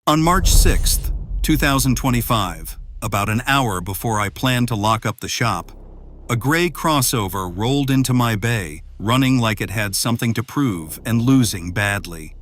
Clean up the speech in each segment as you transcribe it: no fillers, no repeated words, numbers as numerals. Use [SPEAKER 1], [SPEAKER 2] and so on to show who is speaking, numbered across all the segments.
[SPEAKER 1] On March 6th, 2025, about an hour before I planned to lock up the shop, a gray crossover rolled into my bay, running like it had something to prove and losing badly.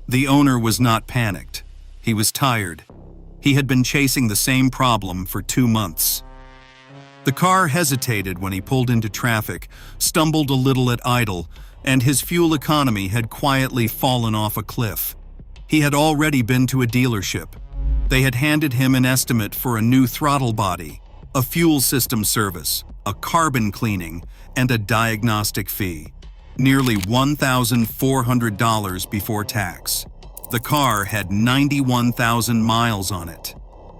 [SPEAKER 1] The owner was not panicked. He was tired. He had been chasing the same problem for 2 months. The car hesitated when he pulled into traffic, stumbled a little at idle, and his fuel economy had quietly fallen off a cliff. He had already been to a dealership. They had handed him an estimate for a new throttle body, a fuel system service, a carbon cleaning, and a diagnostic fee. Nearly $1,400 before tax. The car had 91,000 miles on it.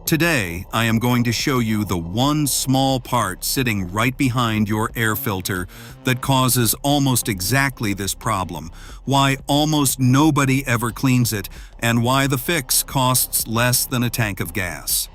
[SPEAKER 1] Today, I am going to show you the one small part sitting right behind your air filter that causes almost exactly this problem, why almost nobody ever cleans it, and why the fix costs less than a tank of gas.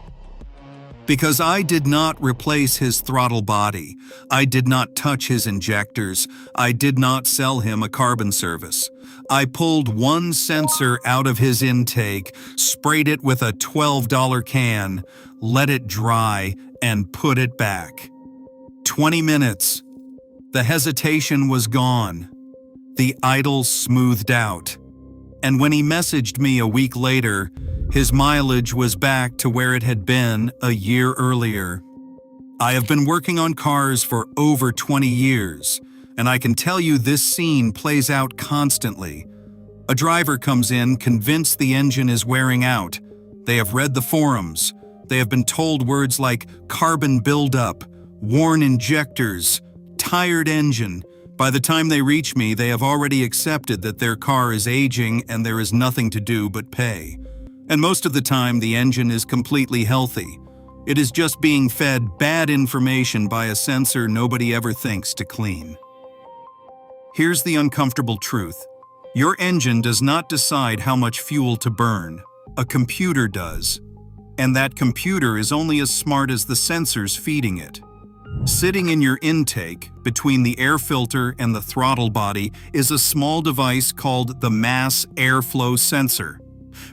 [SPEAKER 1] Because I did not replace his throttle body, I did not touch his injectors, I did not sell him a carbon service. I pulled one sensor out of his intake, sprayed it with a $12 can, let it dry, and put it back. 20 minutes. The hesitation was gone. The idle smoothed out. And when he messaged me a week later, his mileage was back to where it had been a year earlier. I have been working on cars for over 20 years, and I can tell you this scene plays out constantly. A driver comes in convinced the engine is wearing out. They have read the forums. They have been told words like carbon buildup, worn injectors, tired engine. By the time they reach me, they have already accepted that their car is aging and there is nothing to do but pay. And most of the time, the engine is completely healthy. It is just being fed bad information by a sensor nobody ever thinks to clean. Here's the uncomfortable truth. Your engine does not decide how much fuel to burn. A computer does. And that computer is only as smart as the sensors feeding it. Sitting in your intake, between the air filter and the throttle body, is a small device called the mass airflow sensor.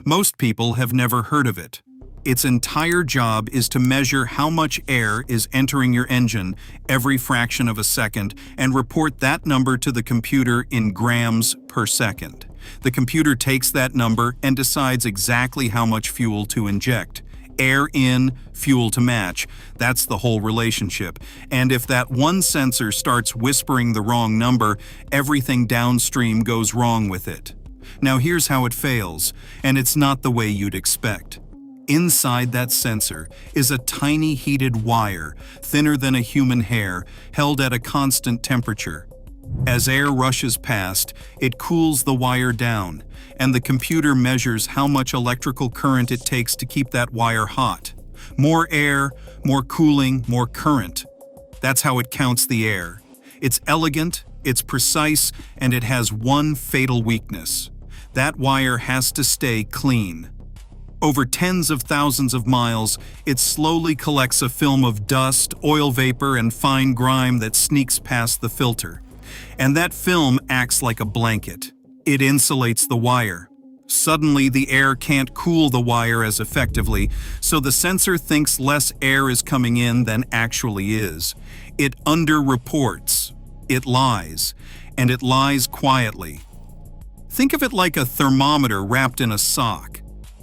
[SPEAKER 1] Most people have never heard of it. Its entire job is to measure how much air is entering your engine every fraction of a second and report that number to the computer in grams per second. The computer takes that number and decides exactly how much fuel to inject. Air in, fuel to match. That's the whole relationship. And if that one sensor starts whispering the wrong number, everything downstream goes wrong with it. Now here's how it fails, and it's not the way you'd expect. Inside that sensor is a tiny heated wire, thinner than a human hair, held at a constant temperature. As air rushes past, it cools the wire down, and the computer measures how much electrical current it takes to keep that wire hot. More air, more cooling, more current. That's how it counts the air. It's elegant, it's precise, and it has one fatal weakness. That wire has to stay clean. Over tens of thousands of miles, it slowly collects a film of dust, oil vapor, and fine grime that sneaks past the filter. And that film acts like a blanket. It insulates the wire. Suddenly, the air can't cool the wire as effectively, so the sensor thinks less air is coming in than actually is. It underreports. It lies. And it lies quietly. Think of it like a thermometer wrapped in a sock.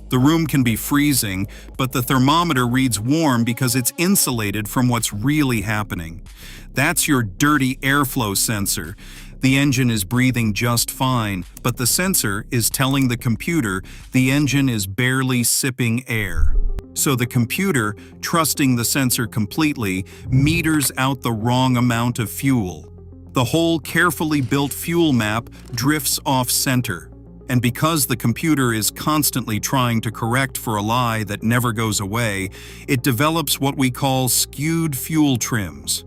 [SPEAKER 1] The room can be freezing, but the thermometer reads warm because it's insulated from what's really happening. That's your dirty airflow sensor. The engine is breathing just fine, but the sensor is telling the computer the engine is barely sipping air. So the computer, trusting the sensor completely, meters out the wrong amount of fuel. The whole carefully built fuel map drifts off-center. And because the computer is constantly trying to correct for a lie that never goes away, it develops what we call skewed fuel trims.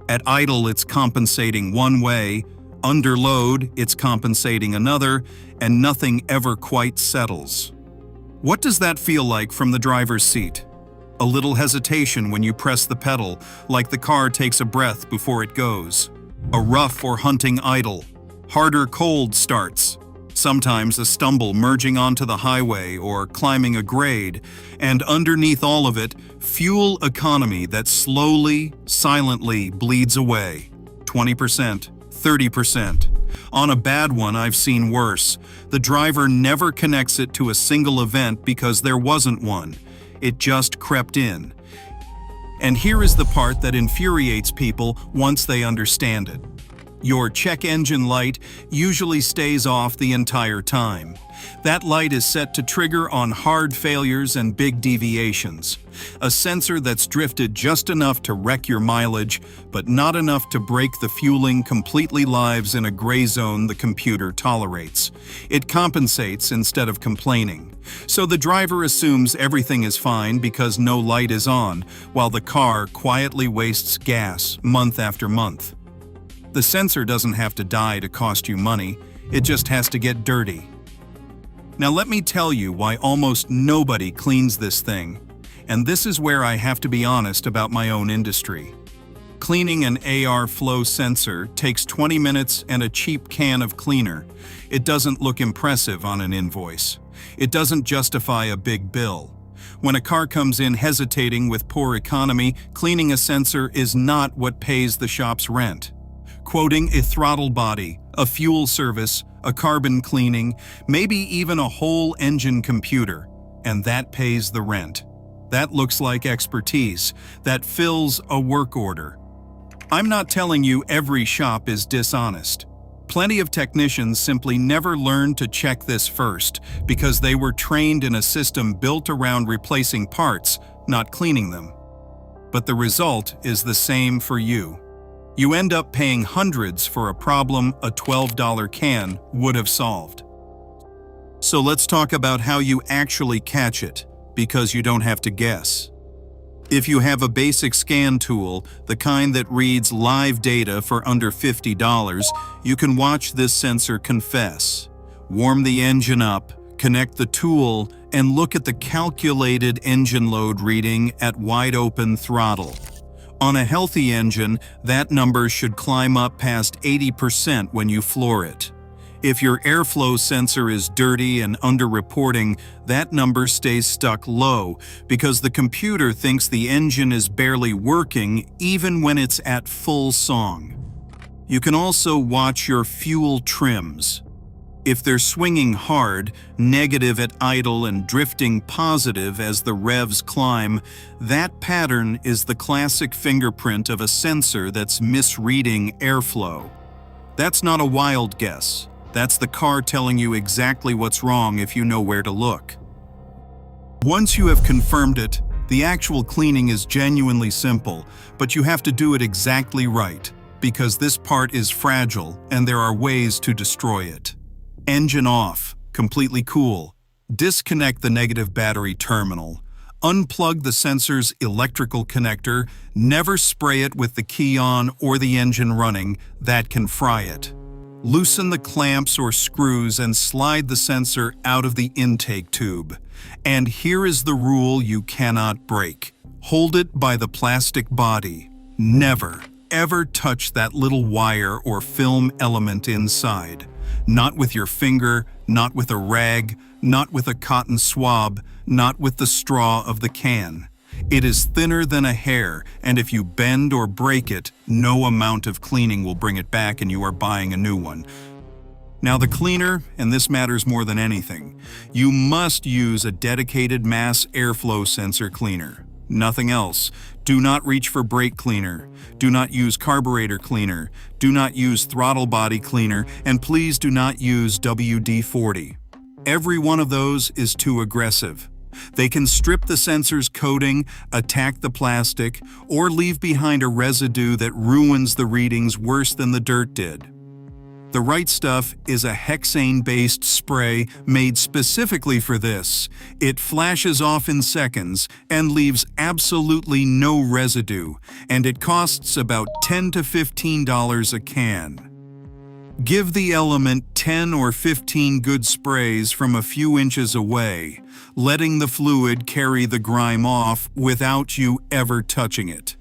[SPEAKER 1] At idle, it's compensating one way, under load, it's compensating another, and nothing ever quite settles. What does that feel like from the driver's seat? A little hesitation when you press the pedal, like the car takes a breath before it goes. A rough or hunting idle. Harder cold starts. Sometimes a stumble merging onto the highway or climbing a grade, and underneath all of it, fuel economy that slowly, silently bleeds away. 20%, 30%. On a bad one, I've seen worse. The driver never connects it to a single event because there wasn't one. It just crept in. And here is the part that infuriates people once they understand it. Your check engine light usually stays off the entire time. That light is set to trigger on hard failures and big deviations. A sensor that's drifted just enough to wreck your mileage, but not enough to break the fueling completely lives in a gray zone the computer tolerates. It compensates instead of complaining. So the driver assumes everything is fine because no light is on, while the car quietly wastes gas month after month. The sensor doesn't have to die to cost you money, it just has to get dirty. Now let me tell you why almost nobody cleans this thing, and this is where I have to be honest about my own industry. Cleaning an AR flow sensor takes 20 minutes and a cheap can of cleaner. It doesn't look impressive on an invoice. It doesn't justify a big bill. When a car comes in hesitating with poor economy, cleaning a sensor is not what pays the shop's rent. Quoting a throttle body, a fuel service, a carbon cleaning, maybe even a whole engine computer, and that pays the rent. That looks like expertise. That fills a work order. I'm not telling you every shop is dishonest. Plenty of technicians simply never learned to check this first because they were trained in a system built around replacing parts, not cleaning them. But the result is the same for you. You end up paying hundreds for a problem a $12 can would have solved. So let's talk about how you actually catch it, because you don't have to guess. If you have a basic scan tool, the kind that reads live data for under $50, you can watch this sensor confess. Warm the engine up, connect the tool, and look at the calculated engine load reading at wide open throttle. On a healthy engine, that number should climb up past 80% when you floor it. If your airflow sensor is dirty and underreporting, that number stays stuck low because the computer thinks the engine is barely working even when it's at full song. You can also watch your fuel trims. If they're swinging hard, negative at idle and drifting positive as the revs climb, that pattern is the classic fingerprint of a sensor that's misreading airflow. That's not a wild guess. That's the car telling you exactly what's wrong if you know where to look. Once you have confirmed it, the actual cleaning is genuinely simple, but you have to do it exactly right, because this part is fragile and there are ways to destroy it. Engine off, completely cool. Disconnect the negative battery terminal. Unplug the sensor's electrical connector. Never spray it with the key on or the engine running. That can fry it. Loosen the clamps or screws and slide the sensor out of the intake tube. And here is the rule you cannot break. Hold it by the plastic body. Never, ever touch that little wire or film element inside. Not with your finger, not with a rag, not with a cotton swab, not with the straw of the can. It is thinner than a hair, and if you bend or break it, no amount of cleaning will bring it back and you are buying a new one. Now the cleaner, and this matters more than anything, you must use a dedicated mass airflow sensor cleaner. Nothing else. Do not reach for brake cleaner. Do not use carburetor cleaner. Do not use throttle body cleaner, and please do not use WD-40. Every one of those is too aggressive. They can strip the sensor's coating, attack the plastic, or leave behind a residue that ruins the readings worse than the dirt did. The right stuff is a hexane-based spray made specifically for this. It flashes off in seconds and leaves absolutely no residue, and it costs about $10 to $15 a can. Give the element 10 or 15 good sprays from a few inches away, letting the fluid carry the grime off without you ever touching it.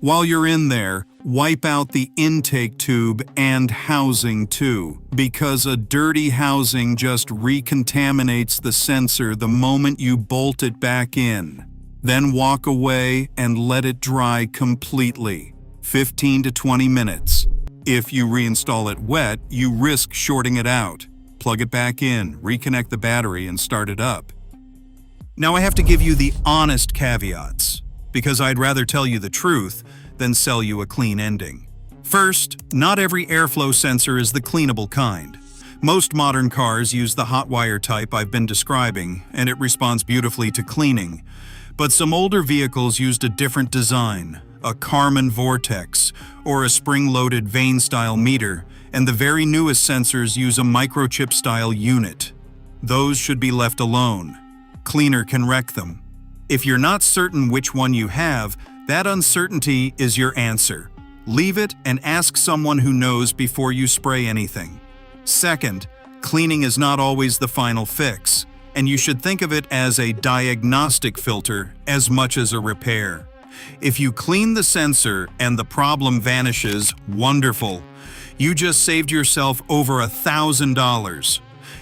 [SPEAKER 1] While you're in there, wipe out the intake tube and housing too, because a dirty housing just recontaminates the sensor the moment you bolt it back in. Then walk away and let it dry completely, 15 to 20 minutes. If you reinstall it wet, you risk shorting it out. Plug it back in, reconnect the battery, and start it up. Now I have to give you the honest caveats, because I'd rather tell you the truth than sell you a clean ending. First, not every airflow sensor is the cleanable kind. Most modern cars use the hot wire type I've been describing, and it responds beautifully to cleaning. But some older vehicles used a different design, a Karman vortex, or a spring-loaded vane-style meter, and the very newest sensors use a microchip-style unit. Those should be left alone. Cleaner can wreck them. If you're not certain which one you have, that uncertainty is your answer. Leave it and ask someone who knows before you spray anything. Second, cleaning is not always the final fix, and you should think of it as a diagnostic filter as much as a repair. If you clean the sensor and the problem vanishes, wonderful. You just saved yourself over $1,000.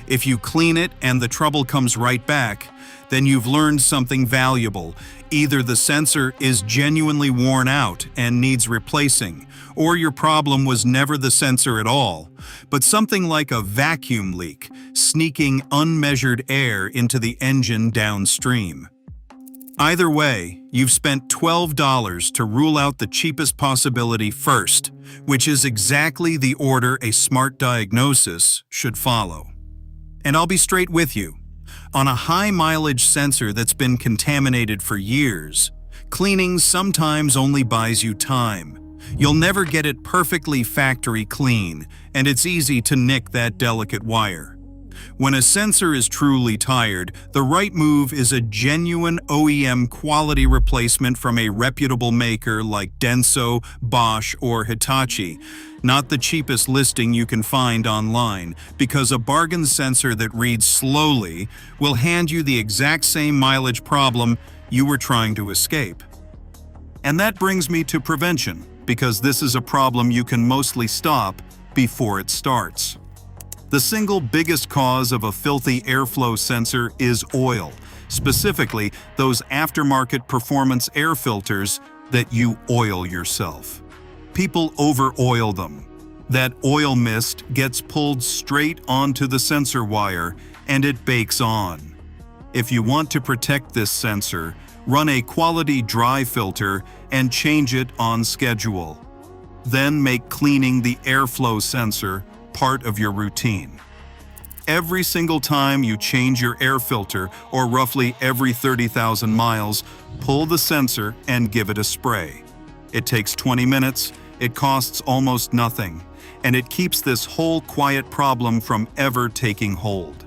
[SPEAKER 1] If you clean it and the trouble comes right back, then you've learned something valuable. Either the sensor is genuinely worn out and needs replacing, or your problem was never the sensor at all, but something like a vacuum leak, sneaking unmeasured air into the engine downstream. Either way, you've spent $12 to rule out the cheapest possibility first, which is exactly the order a smart diagnosis should follow. And I'll be straight with you. On a high-mileage sensor that's been contaminated for years, cleaning sometimes only buys you time. You'll never get it perfectly factory clean, and it's easy to nick that delicate wire. When a sensor is truly tired, the right move is a genuine OEM quality replacement from a reputable maker like Denso, Bosch, or Hitachi, not the cheapest listing you can find online, because a bargain sensor that reads slowly will hand you the exact same mileage problem you were trying to escape. And that brings me to prevention, because this is a problem you can mostly stop before it starts. The single biggest cause of a filthy airflow sensor is oil, specifically those aftermarket performance air filters that you oil yourself. People over-oil them. That oil mist gets pulled straight onto the sensor wire and it bakes on. If you want to protect this sensor, run a quality dry filter and change it on schedule. Then make cleaning the airflow sensor part of your routine. Every single time you change your air filter, or roughly every 30,000 miles, pull the sensor and give it a spray. It takes 20 minutes, it costs almost nothing, and it keeps this whole quiet problem from ever taking hold.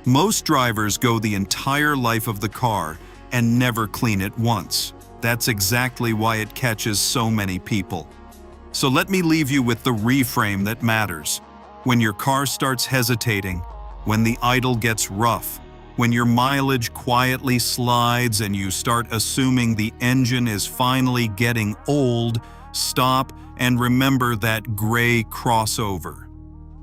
[SPEAKER 1] Most drivers go the entire life of the car and never clean it once. That's exactly why it catches so many people. So let me leave you with the reframe that matters. When your car starts hesitating, when the idle gets rough, when your mileage quietly slides and you start assuming the engine is finally getting old, stop and remember that gray crossover.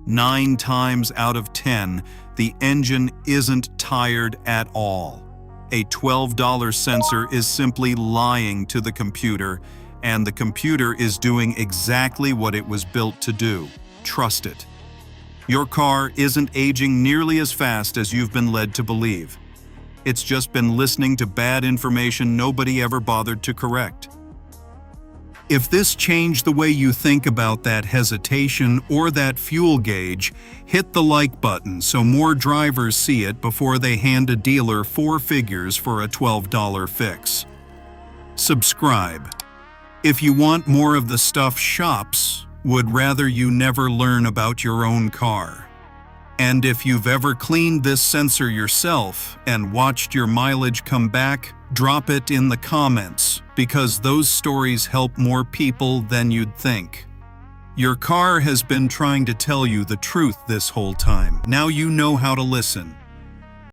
[SPEAKER 1] 9 times out of 10, the engine isn't tired at all. A $12 sensor is simply lying to the computer, and the computer is doing exactly what it was built to do. Trust it. Your car isn't aging nearly as fast as you've been led to believe. It's just been listening to bad information nobody ever bothered to correct. If this changed the way you think about that hesitation or that fuel gauge, hit the like button so more drivers see it before they hand a dealer 4 figures for a $12 fix. Subscribe. If you want more of the stuff shops would rather you never learn about your own car. And if you've ever cleaned this sensor yourself and watched your mileage come back, drop it in the comments, because those stories help more people than you'd think. Your car has been trying to tell you the truth this whole time. Now you know how to listen.